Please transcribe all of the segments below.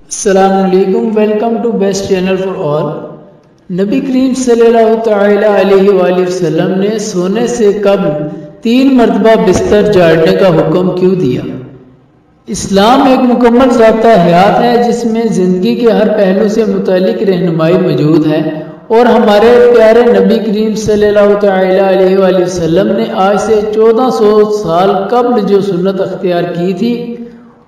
السلام علیکم، welcome to best channel for all. نبی کریم صلی اللہ تعالی علیہ وآلہ وسلم نے سونے سے قبل 3 مرتبہ بستر جھاڑنے کا حکم کیوں دیا؟ اسلام ایک مکمل ضابطہ حیات ہے جس میں زندگی کے ہر پہلو سے متعلق رہنمائی موجود ہے، اور ہمارے پیارے نبی کریم صلی اللہ تعالی علیہ وآلہ وسلم نے آج سے 1400 سال قبل جو سنت اختیار کی تھی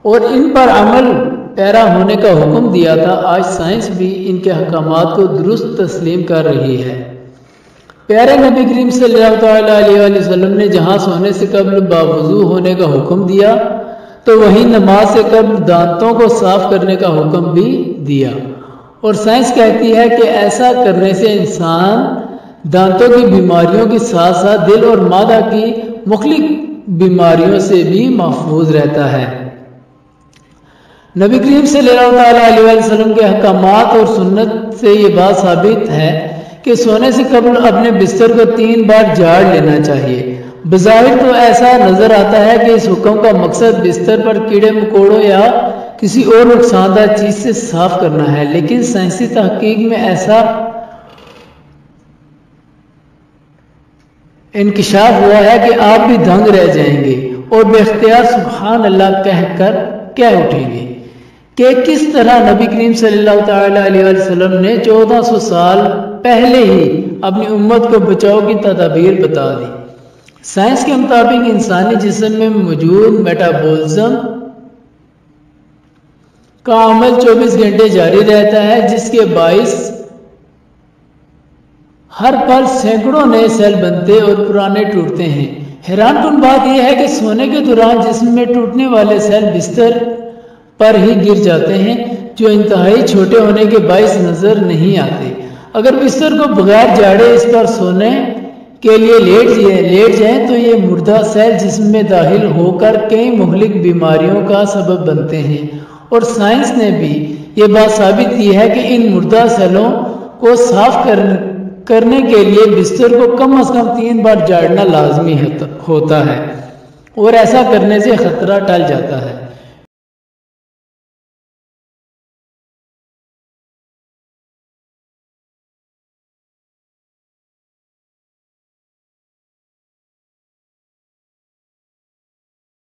اور ان پر عمل پیرا ہونے کا حکم دیا تھا، آج سائنس بھی ان کے احکامات کو درست تسلیم کر رہی ہے۔ پیارے نبی کریم صلی اللہ تعالی علیہ وآلہ وسلم نے جہاں سونے سے قبل باوضو ہونے کا حکم دیا تو وہیں نماز سے قبل دانتوں کو صاف کرنے کا حکم بھی دیا، اور سائنس کہتی ہے کہ ایسا کرنے سے انسان دانتوں کی بیماریوں کے ساتھ ساتھ دل اور معدہ کی مختلف بیماریوں سے بھی محفوظ رہتا ہے۔ نبی کریم صلی اللہ تعالی علیہ وسلم کے احکامات اور سنت سے یہ بات ثابت ہے کہ سونے سے قبل اپنے بستر کو 3 بار جھاڑ لینا چاہیے۔ بظاہر تو ایسا نظر آتا ہے کہ اس حکم کا مقصد بستر پر کیڑے مکوڑوں یا کسی اور نقصان دہ چیز سے صاف کرنا ہے، لیکن سائنسی تحقیق میں ایسا انکشاف ہوا ہے کہ آپ بھی دنگ رہ جائیں گے اور بے اختیار سبحان اللہ کہہ اٹھیں گے کہ کس طرح نبی کریم صلی اللہ تعالی علیہ وسلم نے 1400 سال پہلے ہی اپنی امت کو بچاؤ کی تدابیر بتا دی۔ سائنس کے مطابق انسانی جسم میں موجود میٹابولزم کا عمل 24 گھنٹے جاری رہتا ہے، جس کے باعث ہر پل سینکڑوں نئے سیل بنتے اور پرانے ٹوٹتے ہیں۔ حیران کن بات یہ ہے کہ سونے کے دوران جسم میں ٹوٹنے والے سیل بستر پر ہی گر جاتے ہیں، جو انتہائی چھوٹے ہونے کے باعث نظر نہیں آتے۔ اگر بستر کو بغیر جھاڑے اس پر سونے کے لیے لیٹ جائیں تو یہ مردہ سیل جسم میں داخل ہو کر کئی مہلک بیماریوں کا سبب بنتے ہیں، اور سائنس نے بھی یہ بات ثابت کی ہے کہ ان مردہ سیلوں کو صاف کرنے کے لیے بستر کو کم از کم 3 بار جھاڑنا لازمی ہوتا ہے، اور ایسا کرنے سے خطرہ ٹل جاتا ہے۔